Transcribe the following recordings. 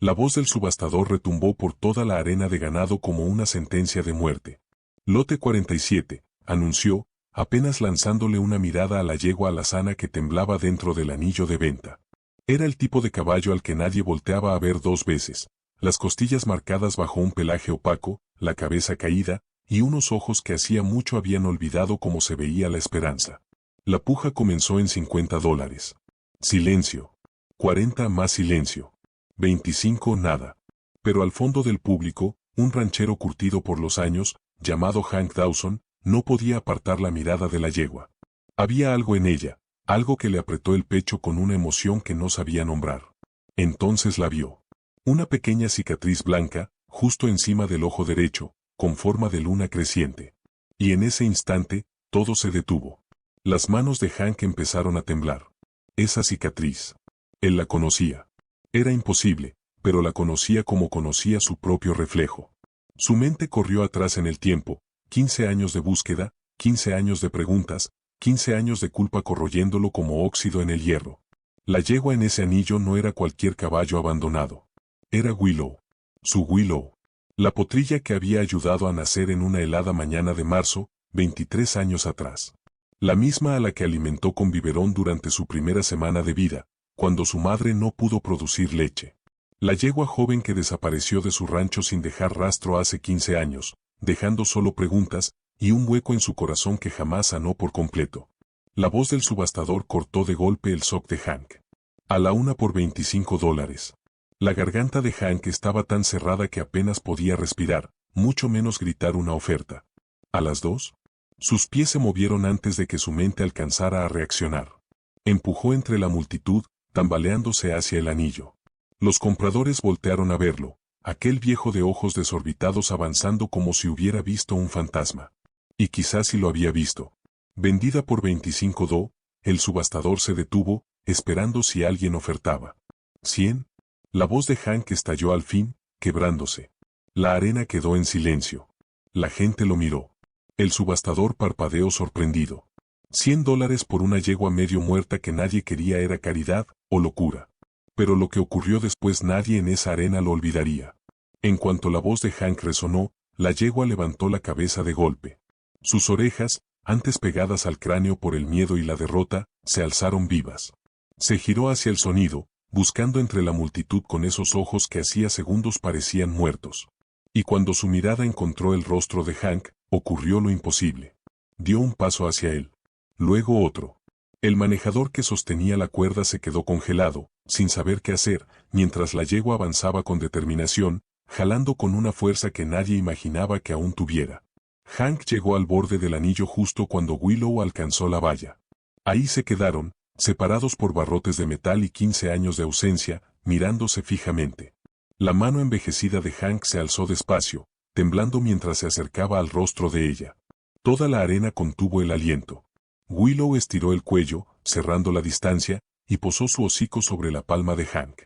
La voz del subastador retumbó por toda la arena de ganado como una sentencia de muerte. Lote 47, anunció, apenas lanzándole una mirada a la yegua alazana que temblaba dentro del anillo de venta. Era el tipo de caballo al que nadie volteaba a ver dos veces, las costillas marcadas bajo un pelaje opaco, la cabeza caída, y unos ojos que hacía mucho habían olvidado cómo se veía la esperanza. La puja comenzó en $50. Silencio. 40 más silencio. 25 nada. Pero al fondo del público, un ranchero curtido por los años, llamado Hank Dawson, no podía apartar la mirada de la yegua. Había algo en ella, algo que le apretó el pecho con una emoción que no sabía nombrar. Entonces la vio. Una pequeña cicatriz blanca, justo encima del ojo derecho, con forma de luna creciente. Y en ese instante, todo se detuvo. Las manos de Hank empezaron a temblar. Esa cicatriz. Él la conocía. Era imposible, pero la conocía como conocía su propio reflejo. Su mente corrió atrás en el tiempo, 15 años de búsqueda, 15 años de preguntas, 15 años de culpa corroyéndolo como óxido en el hierro. La yegua en ese anillo no era cualquier caballo abandonado. Era Willow. Su Willow. La potrilla que había ayudado a nacer en una helada mañana de marzo, 23 años atrás. La misma a la que alimentó con biberón durante su primera semana de vida, cuando su madre no pudo producir leche. La yegua joven que desapareció de su rancho sin dejar rastro hace 15 años, dejando solo preguntas, y un hueco en su corazón que jamás sanó por completo. La voz del subastador cortó de golpe el shock de Hank. A la una por $25. La garganta de Hank estaba tan cerrada que apenas podía respirar, mucho menos gritar una oferta. ¿A las 2? Sus pies se movieron antes de que su mente alcanzara a reaccionar. Empujó entre la multitud, tambaleándose hacia el anillo. Los compradores voltearon a verlo, aquel viejo de ojos desorbitados avanzando como si hubiera visto un fantasma. Y quizás si lo había visto. Vendida por $25, el subastador se detuvo, esperando si alguien ofertaba. ¿100? La voz de Hank estalló al fin, quebrándose. La arena quedó en silencio. La gente lo miró. El subastador parpadeó sorprendido. $100 por una yegua medio muerta que nadie quería era caridad o locura. Pero lo que ocurrió después nadie en esa arena lo olvidaría. En cuanto la voz de Hank resonó, la yegua levantó la cabeza de golpe. Sus orejas, antes pegadas al cráneo por el miedo y la derrota, se alzaron vivas. Se giró hacia el sonido, buscando entre la multitud con esos ojos que hacía segundos parecían muertos. Y cuando su mirada encontró el rostro de Hank, ocurrió lo imposible. Dio un paso hacia él. Luego otro. El manejador que sostenía la cuerda se quedó congelado, sin saber qué hacer, mientras la yegua avanzaba con determinación, jalando con una fuerza que nadie imaginaba que aún tuviera. Hank llegó al borde del anillo justo cuando Willow alcanzó la valla. Ahí se quedaron, separados por barrotes de metal y 15 años de ausencia, mirándose fijamente. La mano envejecida de Hank se alzó despacio, temblando mientras se acercaba al rostro de ella. Toda la arena contuvo el aliento. Willow estiró el cuello, cerrando la distancia, y posó su hocico sobre la palma de Hank.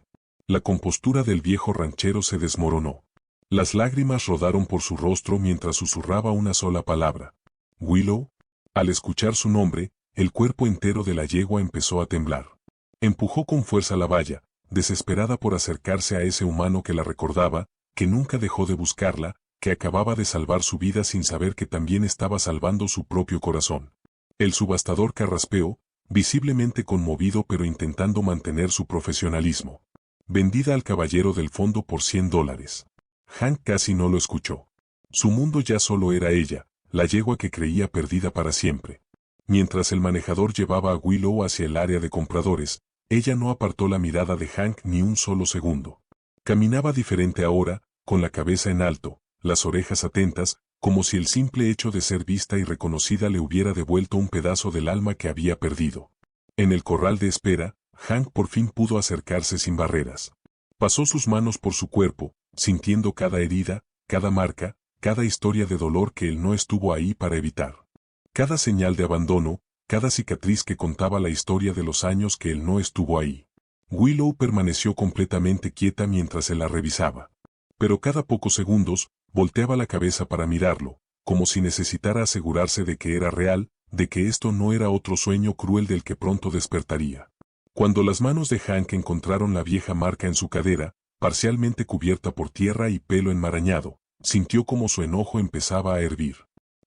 La compostura del viejo ranchero se desmoronó. Las lágrimas rodaron por su rostro mientras susurraba una sola palabra. Willow. Al escuchar su nombre, el cuerpo entero de la yegua empezó a temblar. Empujó con fuerza la valla, desesperada por acercarse a ese humano que la recordaba, que nunca dejó de buscarla, que acababa de salvar su vida sin saber que también estaba salvando su propio corazón. El subastador carraspeó, visiblemente conmovido pero intentando mantener su profesionalismo. Vendida al caballero del fondo por $100. Hank casi no lo escuchó. Su mundo ya solo era ella, la yegua que creía perdida para siempre. Mientras el manejador llevaba a Willow hacia el área de compradores, ella no apartó la mirada de Hank ni un solo segundo. Caminaba diferente ahora, con la cabeza en alto, las orejas atentas, como si el simple hecho de ser vista y reconocida le hubiera devuelto un pedazo del alma que había perdido. En el corral de espera, Hank por fin pudo acercarse sin barreras. Pasó sus manos por su cuerpo, sintiendo cada herida, cada marca, cada historia de dolor que él no estuvo ahí para evitar. Cada señal de abandono, cada cicatriz que contaba la historia de los años que él no estuvo ahí. Willow permaneció completamente quieta mientras él la revisaba. Pero cada pocos segundos, volteaba la cabeza para mirarlo, como si necesitara asegurarse de que era real, de que esto no era otro sueño cruel del que pronto despertaría. Cuando las manos de Hank encontraron la vieja marca en su cadera, parcialmente cubierta por tierra y pelo enmarañado, sintió como su enojo empezaba a hervir.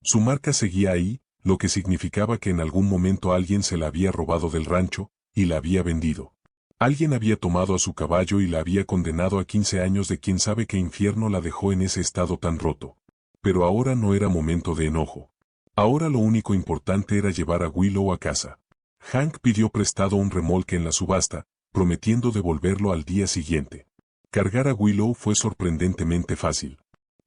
Su marca seguía ahí, lo que significaba que en algún momento alguien se la había robado del rancho, y la había vendido. Alguien había tomado a su caballo y la había condenado a 15 años de quién sabe qué infierno la dejó en ese estado tan roto. Pero ahora no era momento de enojo. Ahora lo único importante era llevar a Willow a casa. Hank pidió prestado un remolque en la subasta, prometiendo devolverlo al día siguiente. Cargar a Willow fue sorprendentemente fácil.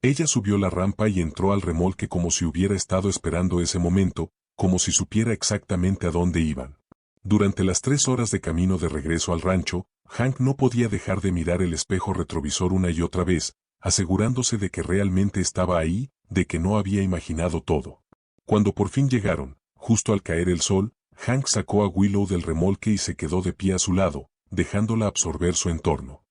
Ella subió la rampa y entró al remolque como si hubiera estado esperando ese momento, como si supiera exactamente a dónde iban. Durante las 3 horas de camino de regreso al rancho, Hank no podía dejar de mirar el espejo retrovisor una y otra vez, asegurándose de que realmente estaba ahí, de que no había imaginado todo. Cuando por fin llegaron, justo al caer el sol, Hank sacó a Willow del remolque y se quedó de pie a su lado, dejándola absorber su entorno.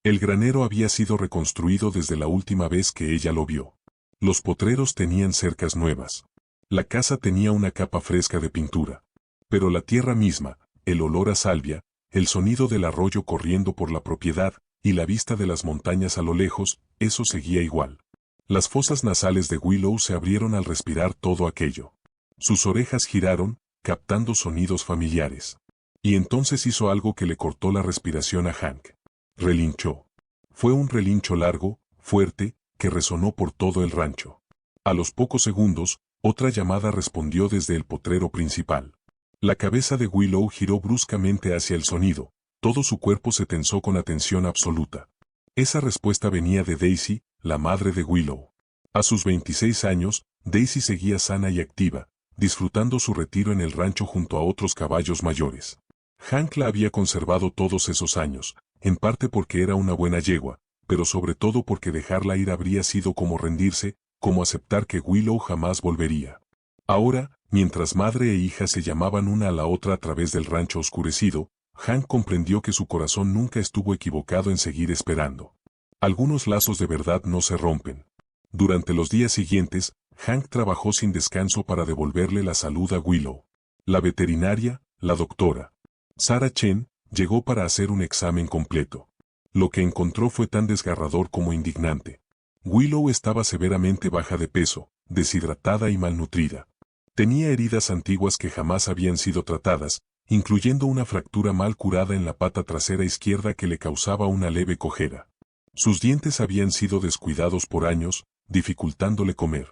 El granero había sido reconstruido desde la última vez que ella lo vio. Los potreros tenían cercas nuevas. La casa tenía una capa fresca de pintura. Pero la tierra misma, el olor a salvia, el sonido del arroyo corriendo por la propiedad, y la vista de las montañas a lo lejos, eso seguía igual. Las fosas nasales de Willow se abrieron al respirar todo aquello. Sus orejas giraron, captando sonidos familiares. Y entonces hizo algo que le cortó la respiración a Hank. Relinchó. Fue un relincho largo, fuerte, que resonó por todo el rancho. A los pocos segundos, otra llamada respondió desde el potrero principal. La cabeza de Willow giró bruscamente hacia el sonido, todo su cuerpo se tensó con atención absoluta. Esa respuesta venía de Daisy, la madre de Willow. A sus 26 años, Daisy seguía sana y activa, disfrutando su retiro en el rancho junto a otros caballos mayores. Hank la había conservado todos esos años, en parte porque era una buena yegua, pero sobre todo porque dejarla ir habría sido como rendirse, como aceptar que Willow jamás volvería. Ahora, mientras madre e hija se llamaban una a la otra a través del rancho oscurecido, Hank comprendió que su corazón nunca estuvo equivocado en seguir esperando. Algunos lazos de verdad no se rompen. Durante los días siguientes, Hank trabajó sin descanso para devolverle la salud a Willow. La veterinaria, la doctora Sarah Chen, llegó para hacer un examen completo. Lo que encontró fue tan desgarrador como indignante. Willow estaba severamente baja de peso, deshidratada y malnutrida. Tenía heridas antiguas que jamás habían sido tratadas, incluyendo una fractura mal curada en la pata trasera izquierda que le causaba una leve cojera. Sus dientes habían sido descuidados por años, dificultándole comer.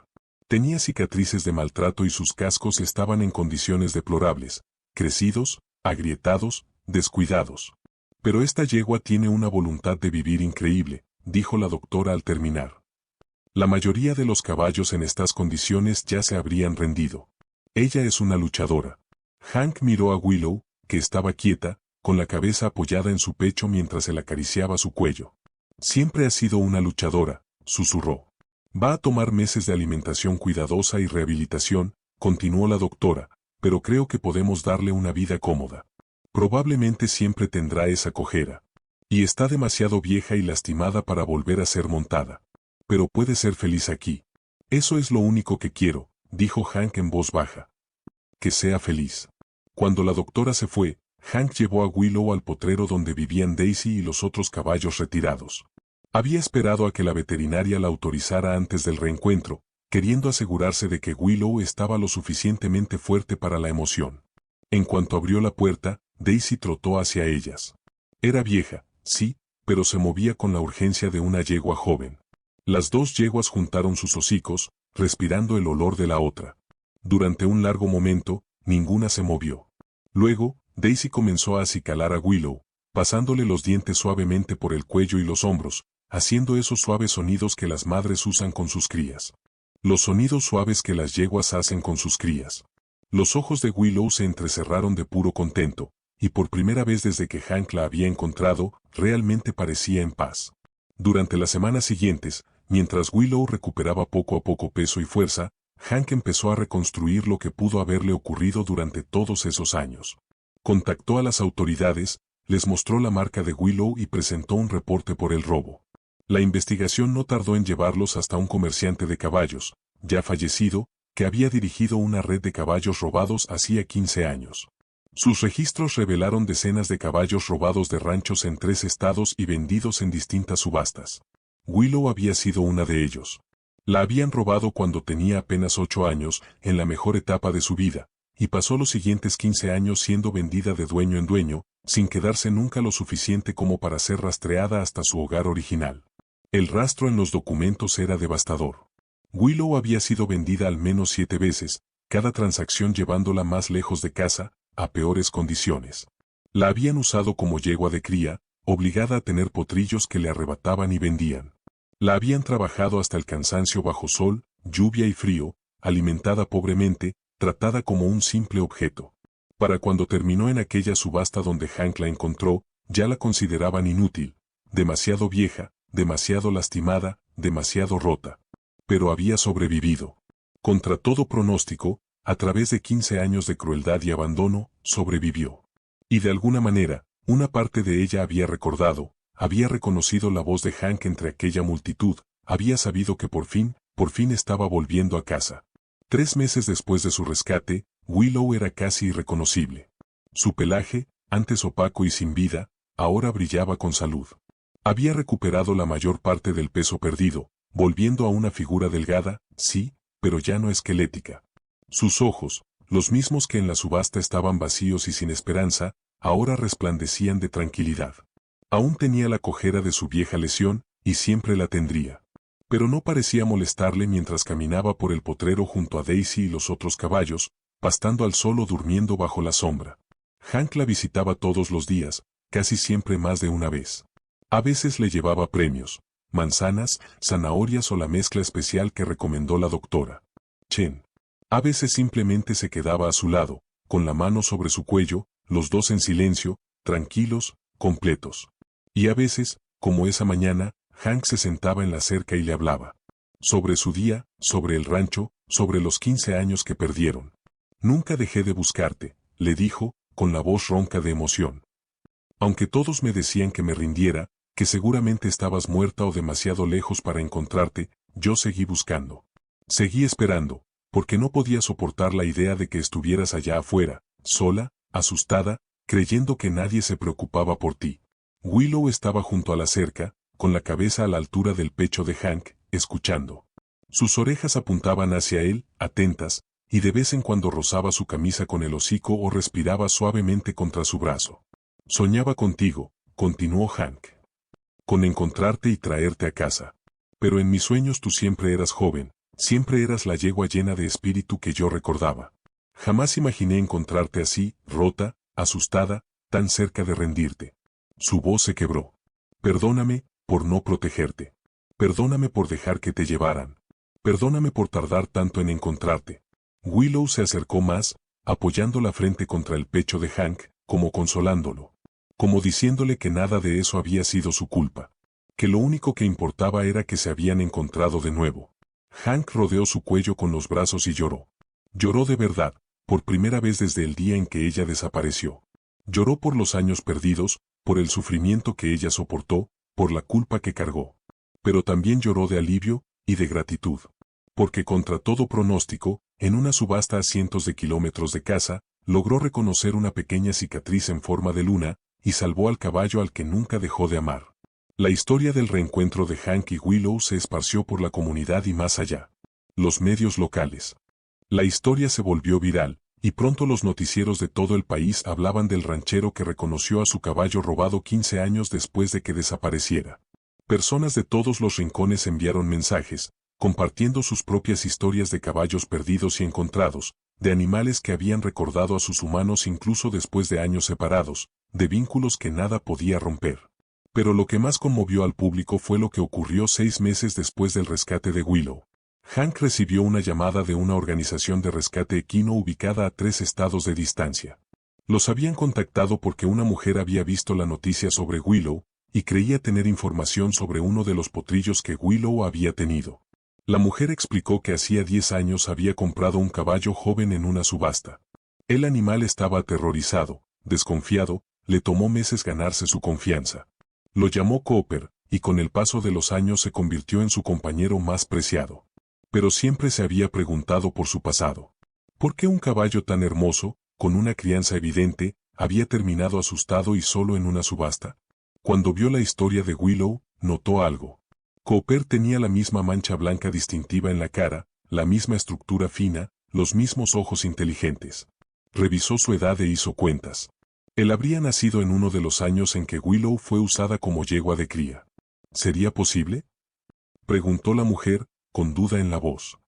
Tenía cicatrices de maltrato y sus cascos estaban en condiciones deplorables, crecidos, agrietados, descuidados. Pero esta yegua tiene una voluntad de vivir increíble, dijo la doctora al terminar. La mayoría de los caballos en estas condiciones ya se habrían rendido. Ella es una luchadora. Hank miró a Willow, que estaba quieta, con la cabeza apoyada en su pecho mientras él acariciaba su cuello. Siempre ha sido una luchadora, susurró. Va a tomar meses de alimentación cuidadosa y rehabilitación, continuó la doctora, pero creo que podemos darle una vida cómoda. Probablemente siempre tendrá esa cojera. Y está demasiado vieja y lastimada para volver a ser montada. Pero puede ser feliz aquí. Eso es lo único que quiero, dijo Hank en voz baja. Que sea feliz. Cuando la doctora se fue, Hank llevó a Willow al potrero donde vivían Daisy y los otros caballos retirados. Había esperado a que la veterinaria la autorizara antes del reencuentro, queriendo asegurarse de que Willow estaba lo suficientemente fuerte para la emoción. En cuanto abrió la puerta, Daisy trotó hacia ellas. Era vieja, sí, pero se movía con la urgencia de una yegua joven. Las dos yeguas juntaron sus hocicos, respirando el olor de la otra. Durante un largo momento, ninguna se movió. Luego, Daisy comenzó a acicalar a Willow, pasándole los dientes suavemente por el cuello y los hombros, haciendo esos suaves sonidos que las madres usan con sus crías. Los sonidos suaves que las yeguas hacen con sus crías. Los ojos de Willow se entrecerraron de puro contento, y por primera vez desde que Hank la había encontrado, realmente parecía en paz. Durante las semanas siguientes, mientras Willow recuperaba poco a poco peso y fuerza, Hank empezó a reconstruir lo que pudo haberle ocurrido durante todos esos años. Contactó a las autoridades, les mostró la marca de Willow y presentó un reporte por el robo. La investigación no tardó en llevarlos hasta un comerciante de caballos, ya fallecido, que había dirigido una red de caballos robados hacía 15 años. Sus registros revelaron decenas de caballos robados de ranchos en 3 estados y vendidos en distintas subastas. Willow había sido una de ellos. La habían robado cuando tenía apenas 8 años, en la mejor etapa de su vida, y pasó los siguientes 15 años siendo vendida de dueño en dueño, sin quedarse nunca lo suficiente como para ser rastreada hasta su hogar original. El rastro en los documentos era devastador. Willow había sido vendida al menos 7 veces, cada transacción llevándola más lejos de casa, a peores condiciones. La habían usado como yegua de cría, obligada a tener potrillos que le arrebataban y vendían. La habían trabajado hasta el cansancio bajo sol, lluvia y frío, alimentada pobremente, tratada como un simple objeto. Para cuando terminó en aquella subasta donde Hank la encontró, ya la consideraban inútil, demasiado vieja, demasiado lastimada, demasiado rota. Pero había sobrevivido. Contra todo pronóstico, a través de 15 años de crueldad y abandono, sobrevivió. Y de alguna manera, una parte de ella había recordado, había reconocido la voz de Hank entre aquella multitud, había sabido que por fin estaba volviendo a casa. 3 meses después de su rescate, Willow era casi irreconocible. Su pelaje, antes opaco y sin vida, ahora brillaba con salud. Había recuperado la mayor parte del peso perdido, volviendo a una figura delgada, sí, pero ya no esquelética. Sus ojos, los mismos que en la subasta estaban vacíos y sin esperanza, ahora resplandecían de tranquilidad. Aún tenía la cojera de su vieja lesión, y siempre la tendría. Pero no parecía molestarle mientras caminaba por el potrero junto a Daisy y los otros caballos, pastando al sol o durmiendo bajo la sombra. Hank la visitaba todos los días, casi siempre más de una vez. A veces le llevaba premios, manzanas, zanahorias o la mezcla especial que recomendó la doctora Chen. A veces simplemente se quedaba a su lado, con la mano sobre su cuello, los dos en silencio, tranquilos, completos. Y a veces, como esa mañana, Hank se sentaba en la cerca y le hablaba. Sobre su día, sobre el rancho, sobre los 15 años que perdieron. Nunca dejé de buscarte, le dijo, con la voz ronca de emoción. Aunque todos me decían que me rindiera, que seguramente estabas muerta o demasiado lejos para encontrarte, yo seguí buscando. Seguí esperando, porque no podía soportar la idea de que estuvieras allá afuera, sola, asustada, creyendo que nadie se preocupaba por ti. Willow estaba junto a la cerca, con la cabeza a la altura del pecho de Hank, escuchando. Sus orejas apuntaban hacia él, atentas, y de vez en cuando rozaba su camisa con el hocico o respiraba suavemente contra su brazo. Soñaba contigo, continuó Hank. Con encontrarte y traerte a casa. Pero en mis sueños tú siempre eras joven, siempre eras la yegua llena de espíritu que yo recordaba. Jamás imaginé encontrarte así, rota, asustada, tan cerca de rendirte. Su voz se quebró. Perdóname, por no protegerte. Perdóname por dejar que te llevaran. Perdóname por tardar tanto en encontrarte. Willow se acercó más, apoyando la frente contra el pecho de Hank, como consolándolo. Como diciéndole que nada de eso había sido su culpa. Que lo único que importaba era que se habían encontrado de nuevo. Hank rodeó su cuello con los brazos y lloró. Lloró de verdad, por primera vez desde el día en que ella desapareció. Lloró por los años perdidos, por el sufrimiento que ella soportó, por la culpa que cargó. Pero también lloró de alivio y de gratitud. Porque contra todo pronóstico, en una subasta a cientos de kilómetros de casa, logró reconocer una pequeña cicatriz en forma de luna, y salvó al caballo al que nunca dejó de amar. La historia del reencuentro de Hank y Willow se esparció por la comunidad y más allá. Los medios locales. La historia se volvió viral, y pronto los noticieros de todo el país hablaban del ranchero que reconoció a su caballo robado 15 años después de que desapareciera. Personas de todos los rincones enviaron mensajes, compartiendo sus propias historias de caballos perdidos y encontrados, de animales que habían recordado a sus humanos incluso después de años separados, de vínculos que nada podía romper. Pero lo que más conmovió al público fue lo que ocurrió 6 meses después del rescate de Willow. Hank recibió una llamada de una organización de rescate equino ubicada a 3 estados de distancia. Los habían contactado porque una mujer había visto la noticia sobre Willow, y creía tener información sobre uno de los potrillos que Willow había tenido. La mujer explicó que hacía 10 años había comprado un caballo joven en una subasta. El animal estaba aterrorizado, desconfiado, le tomó meses ganarse su confianza. Lo llamó Cooper, y con el paso de los años se convirtió en su compañero más preciado. Pero siempre se había preguntado por su pasado. ¿Por qué un caballo tan hermoso, con una crianza evidente, había terminado asustado y solo en una subasta? Cuando vio la historia de Willow, notó algo. Cooper tenía la misma mancha blanca distintiva en la cara, la misma estructura fina, los mismos ojos inteligentes. Revisó su edad e hizo cuentas. Él habría nacido en uno de los años en que Willow fue usada como yegua de cría. ¿Sería posible?, preguntó la mujer, con duda en la voz.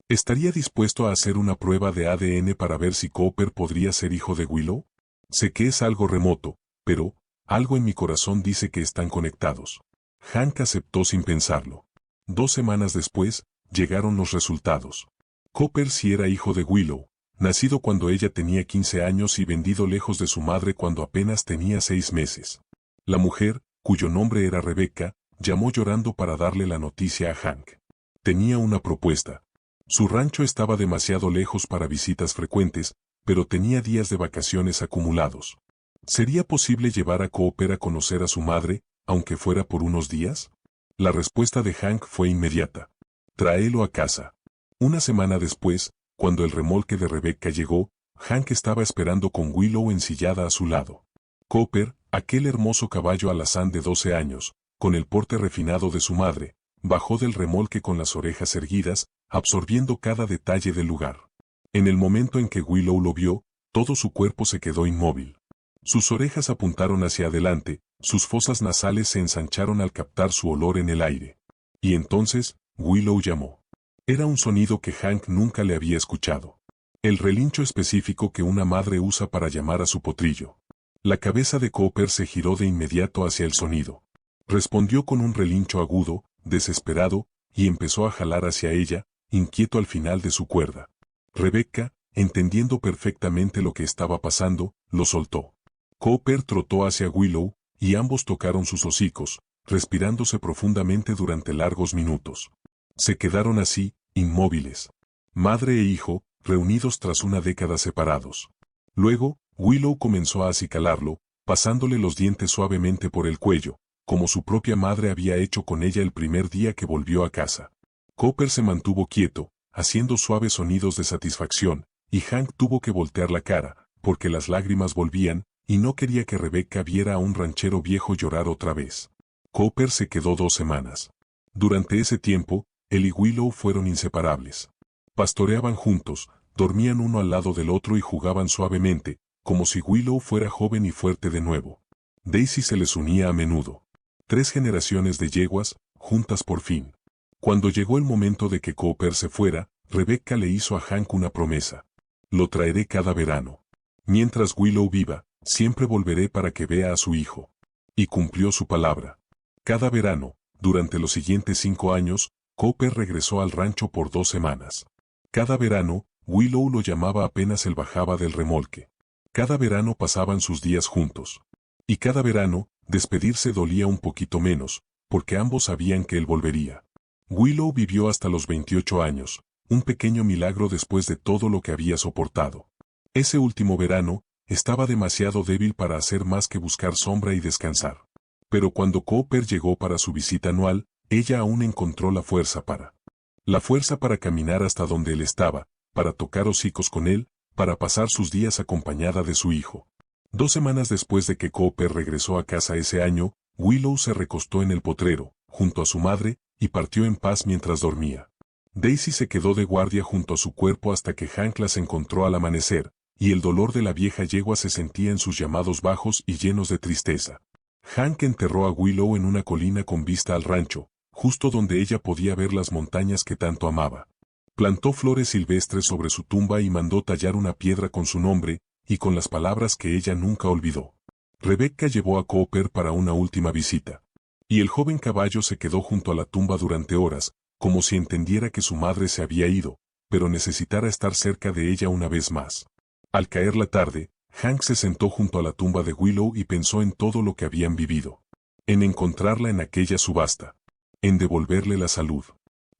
¿Estaría dispuesto a hacer una prueba de ADN para ver si Cooper podría ser hijo de Willow? Sé que es algo remoto, pero algo en mi corazón dice que están conectados. Hank aceptó sin pensarlo. 2 semanas después, llegaron los resultados. Cooper sí era hijo de Willow, nacido cuando ella tenía 15 años y vendido lejos de su madre cuando apenas tenía 6 meses. La mujer, cuyo nombre era Rebecca, llamó llorando para darle la noticia a Hank. Tenía una propuesta. Su rancho estaba demasiado lejos para visitas frecuentes, pero tenía días de vacaciones acumulados. ¿Sería posible llevar a Cooper a conocer a su madre, aunque fuera por unos días? La respuesta de Hank fue inmediata. Tráelo a casa. Una semana después, cuando el remolque de Rebecca llegó, Hank estaba esperando con Willow ensillada a su lado. Cooper, aquel hermoso caballo alazán de 12 años, con el porte refinado de su madre, bajó del remolque con las orejas erguidas, absorbiendo cada detalle del lugar. En el momento en que Willow lo vio, todo su cuerpo se quedó inmóvil. Sus orejas apuntaron hacia adelante, sus fosas nasales se ensancharon al captar su olor en el aire. Y entonces, Willow llamó. Era un sonido que Hank nunca le había escuchado. El relincho específico que una madre usa para llamar a su potrillo. La cabeza de Cooper se giró de inmediato hacia el sonido. Respondió con un relincho agudo, desesperado, y empezó a jalar hacia ella, inquieto al final de su cuerda. Rebecca, entendiendo perfectamente lo que estaba pasando, lo soltó. Cooper trotó hacia Willow, y ambos tocaron sus hocicos, respirándose profundamente durante largos minutos. Se quedaron así, inmóviles. Madre e hijo, reunidos tras una década separados. Luego, Willow comenzó a acicalarlo, pasándole los dientes suavemente por el cuello, como su propia madre había hecho con ella el primer día que volvió a casa. Cooper se mantuvo quieto, haciendo suaves sonidos de satisfacción, y Hank tuvo que voltear la cara, porque las lágrimas volvían, y no quería que Rebecca viera a un ranchero viejo llorar otra vez. Cooper se quedó 2 semanas. Durante ese tiempo, él y Willow fueron inseparables. Pastoreaban juntos, dormían uno al lado del otro y jugaban suavemente, como si Willow fuera joven y fuerte de nuevo. Daisy se les unía a menudo. 3 generaciones de yeguas, juntas por fin. Cuando llegó el momento de que Cooper se fuera, Rebecca le hizo a Hank una promesa. Lo traeré cada verano. Mientras Willow viva, siempre volveré para que vea a su hijo. Y cumplió su palabra. Cada verano, durante los siguientes 5 años, Cooper regresó al rancho por 2 semanas. Cada verano, Willow lo llamaba apenas él bajaba del remolque. Cada verano pasaban sus días juntos. Y cada verano, despedirse dolía un poquito menos, porque ambos sabían que él volvería. Willow vivió hasta los 28 años, un pequeño milagro después de todo lo que había soportado. Ese último verano, estaba demasiado débil para hacer más que buscar sombra y descansar. Pero cuando Cooper llegó para su visita anual, ella aún encontró la fuerza para caminar hasta donde él estaba, para tocar hocicos con él, para pasar sus días acompañada de su hijo. 2 semanas después de que Cooper regresó a casa ese año, Willow se recostó en el potrero, junto a su madre, y partió en paz mientras dormía. Daisy se quedó de guardia junto a su cuerpo hasta que Hank las encontró al amanecer, y el dolor de la vieja yegua se sentía en sus llamados bajos y llenos de tristeza. Hank enterró a Willow en una colina con vista al rancho, justo donde ella podía ver las montañas que tanto amaba. Plantó flores silvestres sobre su tumba y mandó tallar una piedra con su nombre, y con las palabras que ella nunca olvidó. Rebecca llevó a Cooper para una última visita. Y el joven caballo se quedó junto a la tumba durante horas, como si entendiera que su madre se había ido, pero necesitara estar cerca de ella una vez más. Al caer la tarde, Hank se sentó junto a la tumba de Willow y pensó en todo lo que habían vivido. En encontrarla en aquella subasta. En devolverle la salud.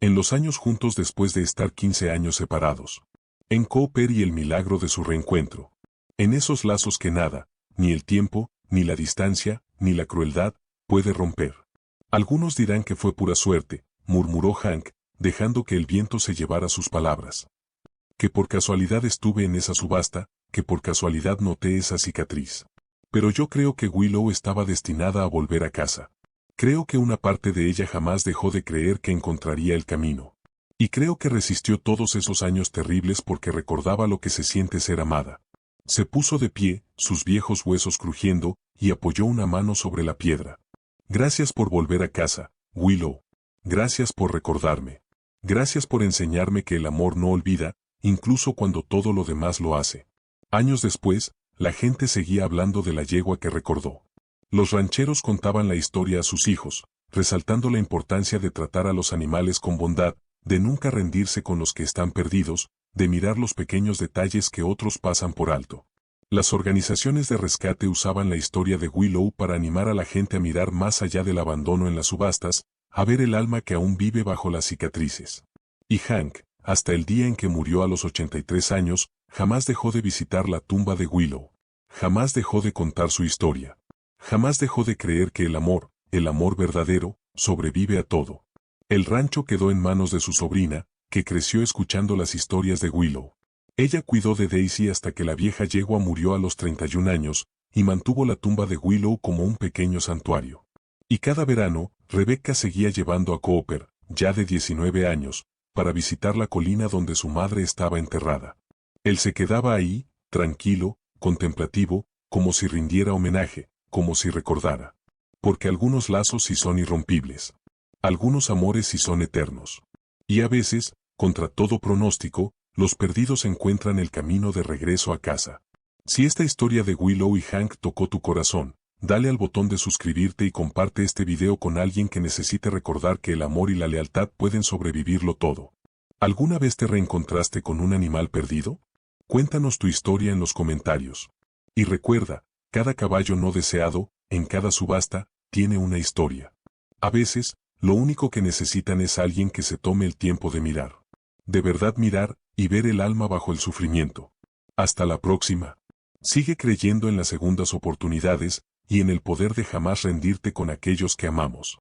En los años juntos después de estar 15 años separados. En Cooper y el milagro de su reencuentro. En esos lazos que nada, ni el tiempo, ni la distancia, ni la crueldad, puede romper. Algunos dirán que fue pura suerte, murmuró Hank, dejando que el viento se llevara sus palabras. Que por casualidad estuve en esa subasta, que por casualidad noté esa cicatriz. Pero yo creo que Willow estaba destinada a volver a casa. Creo que una parte de ella jamás dejó de creer que encontraría el camino. Y creo que resistió todos esos años terribles porque recordaba lo que se siente ser amada. Se puso de pie, sus viejos huesos crujiendo, y apoyó una mano sobre la piedra. Gracias por volver a casa, Willow. Gracias por recordarme. Gracias por enseñarme que el amor no olvida, incluso cuando todo lo demás lo hace. Años después, la gente seguía hablando de la yegua que recordó. Los rancheros contaban la historia a sus hijos, resaltando la importancia de tratar a los animales con bondad, de nunca rendirse con los que están perdidos, de mirar los pequeños detalles que otros pasan por alto. Las organizaciones de rescate usaban la historia de Willow para animar a la gente a mirar más allá del abandono en las subastas, a ver el alma que aún vive bajo las cicatrices. Y Hank, hasta el día en que murió a los 83 años, jamás dejó de visitar la tumba de Willow. Jamás dejó de contar su historia. Jamás dejó de creer que el amor verdadero, sobrevive a todo. El rancho quedó en manos de su sobrina, que creció escuchando las historias de Willow. Ella cuidó de Daisy hasta que la vieja yegua murió a los 31 años, y mantuvo la tumba de Willow como un pequeño santuario. Y cada verano, Rebecca seguía llevando a Cooper, ya de 19 años, para visitar la colina donde su madre estaba enterrada. Él se quedaba ahí, tranquilo, contemplativo, como si rindiera homenaje, como si recordara. Porque algunos lazos sí son irrompibles. Algunos amores sí son eternos. Y a veces, contra todo pronóstico, los perdidos encuentran el camino de regreso a casa. Si esta historia de Willow y Hank tocó tu corazón, dale al botón de suscribirte y comparte este video con alguien que necesite recordar que el amor y la lealtad pueden sobrevivirlo todo. ¿Alguna vez te reencontraste con un animal perdido? Cuéntanos tu historia en los comentarios. Y recuerda, cada caballo no deseado, en cada subasta, tiene una historia. A veces, lo único que necesitan es alguien que se tome el tiempo de mirar. De verdad mirar, y ver el alma bajo el sufrimiento. Hasta la próxima. Sigue creyendo en las segundas oportunidades, y en el poder de jamás rendirte con aquellos que amamos.